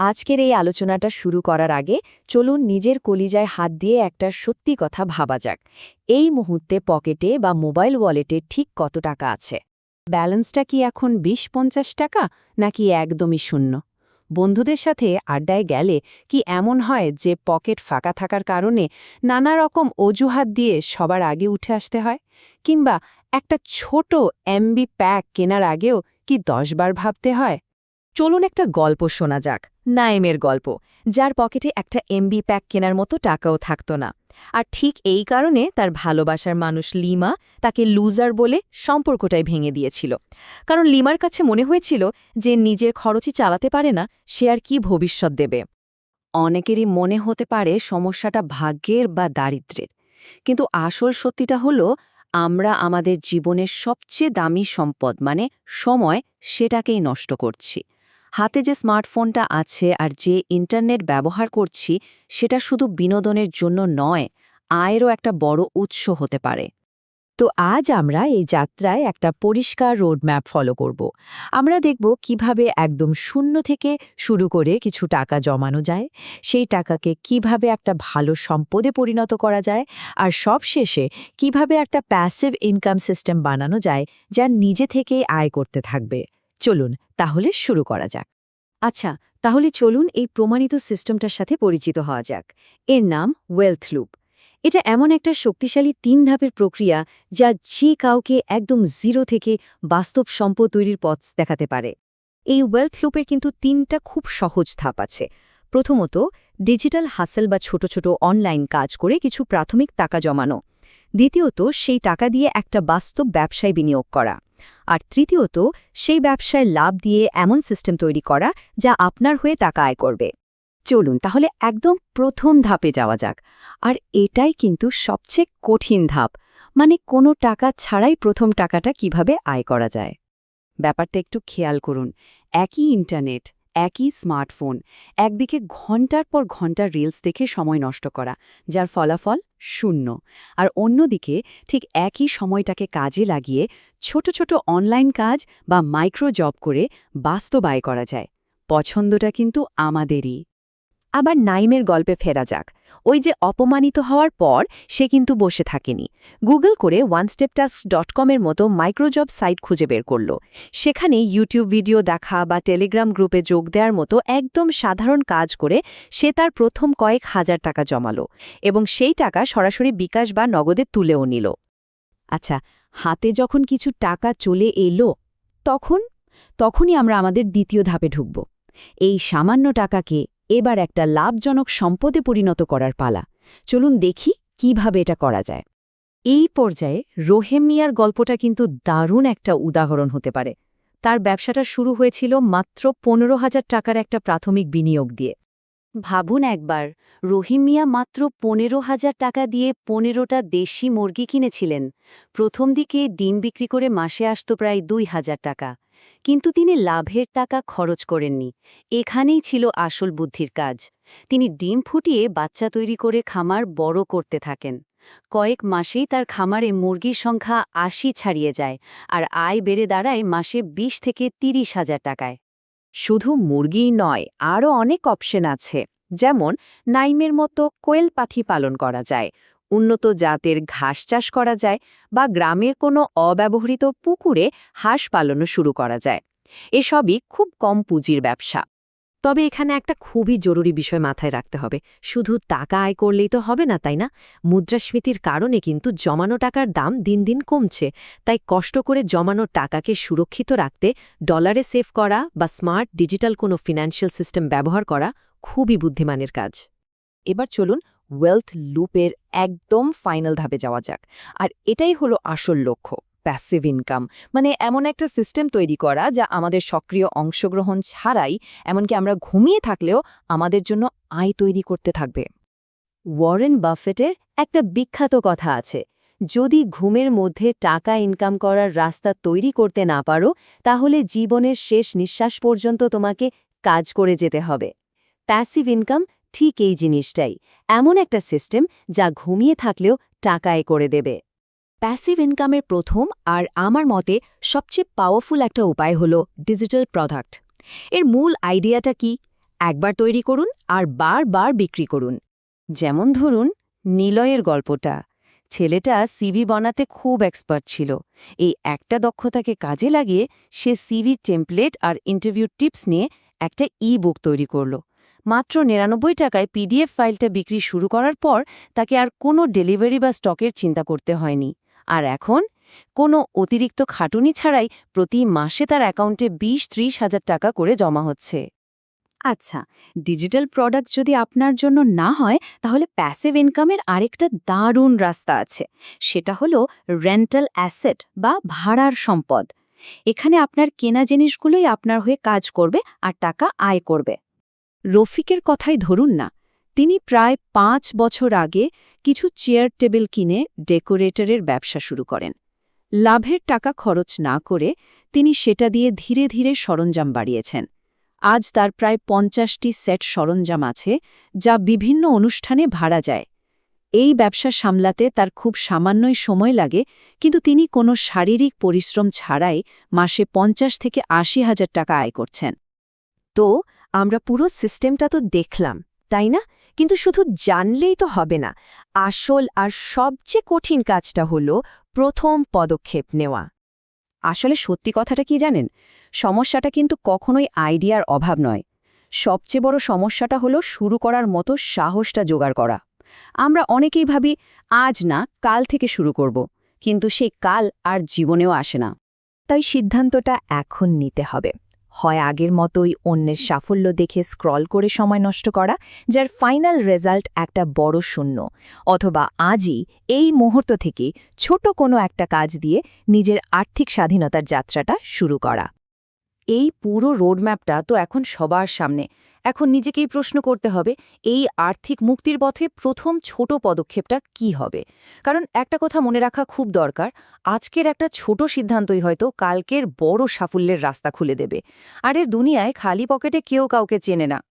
আজকের এই আলোচনাটা শুরু করার আগে চলুন নিজের কলিজায় হাত দিয়ে একটা সত্যি কথা ভাবা যাক। এই মুহূর্তে পকেটে বা মোবাইল ওয়ালেটে ঠিক কত টাকা আছে? ব্যালেন্সটা কি এখন ২০-৫০ টাকা, নাকি একদমই শূন্য? বন্ধুদের সাথে আড্ডায় গেলে কি এমন হয় যে পকেট ফাঁকা থাকার কারণে নানা রকম অজুহাত দিয়ে সবার আগে উঠে আসতে হয়? কিংবা একটা ছোট এমবি প্যাক কেনার আগেও কি ১০ বার ভাবতে হয়? চলুন একটা গল্প শোনা যাক, নাইমের গল্প, যার পকেটে একটা এমবি প্যাক কেনার মতো টাকাও থাকত না। আর ঠিক এই কারণে তার ভালোবাসার মানুষ লিমা তাকে লুজার বলে সম্পর্কটাই ভেঙে দিয়েছিল। কারণ লিমার কাছে মনে হয়েছিল যে নিজের খরচই চালাতে পারে না, সে আর কি ভবিষ্যৎ দেবে। অনেকেরই মনে হতে পারে সমস্যাটা ভাগ্যের বা দারিদ্র্যের, কিন্তু আসল সত্যিটা হলো আমরা আমাদের জীবনের সবচেয়ে দামি সম্পদ মানে সময়, সেটাকেই নষ্ট করছি। হাতে যে স্মার্টফোনটা আছে আর যে ইন্টারনেট ব্যবহার করছি, সেটা শুধু বিনোদনের জন্য নয়, আয়েরও একটা বড় উৎস হতে পারে। তো আজ আমরা এই যাত্রায় একটা পরিষ্কার রোডম্যাপ ফলো করব। আমরা দেখব কিভাবে একদম শূন্য থেকে শুরু করে কিছু টাকা জমানো যায়, সেই টাকাকে কিভাবে একটা ভালো সম্পদে পরিণত করা যায়, আর সবশেষে কিভাবে একটা প্যাসিভ ইনকাম সিস্টেম বানানো যায় যা নিজে থেকেই আয় করতে থাকবে। চলুন তাহলে শুরু করা যাক। আচ্ছা, তাহলে চলুন এই প্রমাণিত সিস্টেমটার সাথে পরিচিত হওয়া যাক। এর নাম ওয়েলথ লুপ। এটা এমন একটা শক্তিশালী ৩ ধাপের প্রক্রিয়া যা যে কাউকে একদম জিরো থেকে বাস্তব সম্পদ তৈরির পথ দেখাতে পারে। এই ওয়েলথ লুপের কিন্তু ৩টা খুব সহজ ধাপ আছে। প্রথমত, ডিজিটাল হাসেল বা ছোট ছোট অনলাইন কাজ করে কিছু প্রাথমিক টাকা জমানো। দ্বিতীয়ত, সেই টাকা দিয়ে একটা বাস্তব ব্যবসায় বিনিয়োগ করা। আর তৃতীয়ত, সেই ব্যবসায় লাভ দিয়ে এমন সিস্টেম তৈরি করা যা আপনার হয়ে টাকা আয় করবে। চলুন তাহলে একদম প্রথম ধাপে যাওয়া যাক। আর এটাই কিন্তু সবচেয়ে কঠিন ধাপ, মানে কোনো টাকা ছাড়াই প্রথম টাকাটা কিভাবে আয় করা যায়। ব্যাপারটা একটু খেয়াল করুন। একই ইন্টারনেট, একই স্মার্টফোন, একদিকে ঘন্টার পর ঘন্টা রিলস দেখে সময় নষ্ট করা, যার ফলাফল শূন্য। আর অন্যদিকে ঠিক একই সময়টাকে কাজে লাগিয়ে ছোট ছোট অনলাইন কাজ বা মাইক্রো জব করে বাস্তব আয় করা যায়। পছন্দটা কিন্তু আমাদেরই। আবার নাইমের গল্পে ফেরা যাক। ওই যে অপমানিত হওয়ার পর সে কিন্তু বসে থাকেনি। গুগল করে onesteptask.com-এর মতো মাইক্রোজব সাইট খুঁজে বের করল। সেখানে ইউটিউব ভিডিও দেখা বা টেলিগ্রাম গ্রুপে যোগ দেওয়ার মতো একদম সাধারণ কাজ করে সে তার প্রথম কয়েক হাজার টাকা জমালো এবং সেই টাকা সরাসরি বিকাশ বা নগদে তুলেও নিল। আচ্ছা, হাতে যখন কিছু টাকা চলে এলো, তখনই আমরা আমাদের দ্বিতীয় ধাপে ঢুকব। এই সামান্য টাকাকে এবার একটা লাভজনক সম্পদে পরিণত করার পালা। চলুন দেখি কিভাবে এটা করা যায়। এই পর্যায়ে রোহেম মিয়ার গল্পটা কিন্তু দারুণ একটা উদাহরণ হতে পারে। তার ব্যবসাটা শুরু হয়েছিল মাত্র ১৫,০০০ টাকার একটা প্রাথমিক বিনিয়োগ দিয়ে। ভাবুন একবার, রহিম মিয়া মাত্র ১৫,০০০ টাকা দিয়ে ১৫টা দেশি মুরগি কিনেছিলেন। প্রথম দিকে ডিম বিক্রি করে মাসে আসত প্রায় ২,০০০ টাকা। কিন্তু তিনি লাভের টাকা খরচ করেননি। এখানেই ছিল আসল বুদ্ধির কাজ। তিনি ডিম ফুটিয়ে বাচ্চা তৈরি করে খামার বড় করতে থাকেন। কয়েক মাসেই তার খামারে মুরগির সংখ্যা ৮০ ছাড়িয়ে যায়, আর আয় বেড়ে দাঁড়ায় মাসে ২০ থেকে ৩০,০০০ টাকায়। শুধু মুরগিই নয়, আরও অনেক অপশন আছে। যেমন নাইমের মতো কোয়েল পাখি পালন করা যায়, উন্নত জাতের ঘাস চাষ করা যায়, বা গ্রামের কোনো অব্যবহৃত পুকুরে হাঁস পালনও শুরু করা যায়। এসবই খুব কম পুঁজির ব্যবসা। তবে এখানে একটা খুবই জরুরি বিষয় মাথায় রাখতে হবে। শুধু টাকা আয় করলেই তো হবে না, তাই না? মুদ্রাস্ফীতির কারণে কিন্তু জমানো টাকার দাম দিন দিন কমছে। তাই কষ্ট করে জমানো টাকাকে সুরক্ষিত রাখতে ডলারে সেভ করা বা স্মার্ট ডিজিটাল কোনো ফিন্যান্সিয়াল সিস্টেম ব্যবহার করা খুবই বুদ্ধিমানের কাজ। এবার চলুন ওয়েলথ লুপের একদম ফাইনাল ধাপে যাওয়া যাক। আর এটাই হলো আসল লক্ষ্য, প্যাসিভ ইনকাম। মানে এমন একটা সিস্টেম তৈরি করা যা আমাদের সক্রিয় অংশগ্রহণ ছাড়াই, এমনকি আমরা ঘুমিয়ে থাকলেও আমাদের জন্য আয় তৈরি করতে থাকবে। ওয়ারেন বাফেটের একটা বিখ্যাত কথা আছে, যদি ঘুমের মধ্যে টাকা ইনকাম করার রাস্তা তৈরি করতে না পারো, তাহলে জীবনের শেষ নিঃশ্বাস পর্যন্ত তোমাকে কাজ করে যেতে হবে। প্যাসিভ ইনকাম ঠিক এই জিনিসটাই, এমন একটা সিস্টেম যা ঘুমিয়ে থাকলেও টাকা আয় করে দেবে। প্যাসিভ ইনকামের প্রথম আর আমার মতে সবচেয়ে পাওয়ারফুল একটা উপায় হল ডিজিটাল প্রোডাক্ট। এর মূল আইডিয়াটা কি? একবার তৈরি করুন আর বারবার বিক্রি করুন। যেমন ধরুন নিলয়ের গল্পটা। ছেলেটা সিভি বানাতে খুব এক্সপার্ট ছিল। এই একটা দক্ষতাকে কাজে লাগিয়ে সে সিভি টেমপ্লেট আর ইন্টারভিউ টিপস নিয়ে একটা বুক তৈরি করল। মাত্র ৯৯ টাকায় পিডিএফ ফাইলটা বিক্রি শুরু করার পর তাকে আর কোনো ডেলিভারি বা স্টকের চিন্তা করতে হয়নি। আর এখন কোনো অতিরিক্ত খাটুনি ছাড়াই প্রতি মাসে তার অ্যাকাউন্টে ২০-৩০ হাজার টাকা করে জমা হচ্ছে। আচ্ছা, ডিজিটাল প্রোডাক্ট যদি আপনার জন্য না হয় তাহলে প্যাসিভ ইনকামের আরেকটা দারুণ রাস্তা আছে। সেটা হলো রেন্টাল অ্যাসেট বা ভাড়ার সম্পদ। এখানে আপনার কেনা জিনিসগুলোই আপনার হয়ে কাজ করবে আর টাকা আয় করবে। রফিকের কথাই ধরুন না, তিনি প্রায় ৫ বছর আগে কিছু চেয়ার টেবিল কিনে ডেকোরেটরের ব্যবসা শুরু করেন। লাভের টাকা খরচ না করে তিনি সেটা দিয়ে ধীরে ধীরে সরঞ্জাম বাড়িয়েছেন। আজ তার প্রায় ৫০টি সেট সরঞ্জাম আছে, যা বিভিন্ন অনুষ্ঠানে ভাড়া যায়। এই ব্যবসা সামলাতে তার খুব সামান্যই সময় লাগে, কিন্তু তিনি কোনো শারীরিক পরিশ্রম ছাড়াই মাসে ৫০ থেকে ৮০ হাজার টাকা আয় করছেন। তো আমরা পুরো সিস্টেমটা তো দেখলাম, তাই না? কিন্তু শুধু জানলেই তো হবে না। আসল আর সবচেয়ে কঠিন কাজটা হলো প্রথম পদক্ষেপ নেওয়া। আসলে সত্যি কথাটা কি জানেন? সমস্যাটা কিন্তু কখনোই আইডিয়ার অভাব নয়। সবচেয়ে বড় সমস্যাটা হলো শুরু করার মতো সাহসটা জোগাড় করা। আমরা অনেকেই ভাবি আজ না কাল থেকে শুরু করব, কিন্তু সেই কাল আর জীবনেও আসে না। তাই সিদ্ধান্তটা এখন নিতে হবে। হয় আগের মতোই অন্যের সাফল্য দেখে স্ক্রল করে সময় নষ্ট করা, যার ফাইনাল রেজাল্ট একটা বড় শূন্য, অথবা আজই এই মুহূর্ত থেকে ছোট কোনো একটা কাজ দিয়ে নিজের আর্থিক স্বাধীনতার যাত্রাটা শুরু করা। এই পুরো রোডম্যাপটা তো এখন সবার সামনে। এখন নিজেকেই প্রশ্ন করতে হবে, এই আর্থিক মুক্তির পথে প্রথম ছোট পদক্ষেপটা কি হবে? কারণ একটা কথা মনে রাখা খুব দরকার, আজকের একটা ছোট সিদ্ধান্তই হয়তো কালকের বড় সাফল্যের রাস্তা খুলে দেবে। আর এর দুনিয়ায় খালি পকেটে কেউ কাউকে চেনে না।